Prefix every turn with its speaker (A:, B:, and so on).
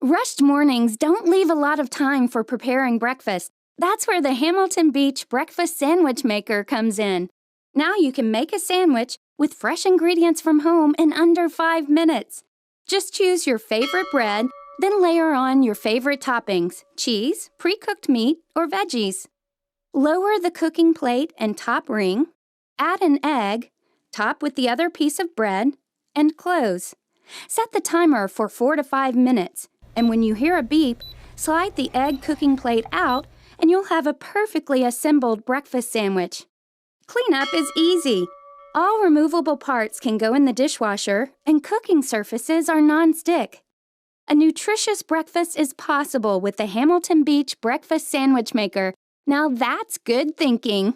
A: Rushed mornings don't leave a lot of time for preparing breakfast. That's where the Hamilton Beach Breakfast Sandwich Maker comes in. Now you can make a sandwich with fresh ingredients from home in under 5 minutes. Just choose your favorite bread, then layer on your favorite toppings, cheese, pre-cooked meat, or veggies. Lower the cooking plate and top ring, add an egg, top with the other piece of bread, and close. Set the timer for 4 to 5 minutes, and when you hear a beep, slide the egg cooking plate out and you'll have a perfectly assembled breakfast sandwich. Cleanup is easy. All removable parts can go in the dishwasher, and cooking surfaces are non-stick. A nutritious breakfast is possible with the Hamilton Beach Breakfast Sandwich Maker. Now that's good thinking.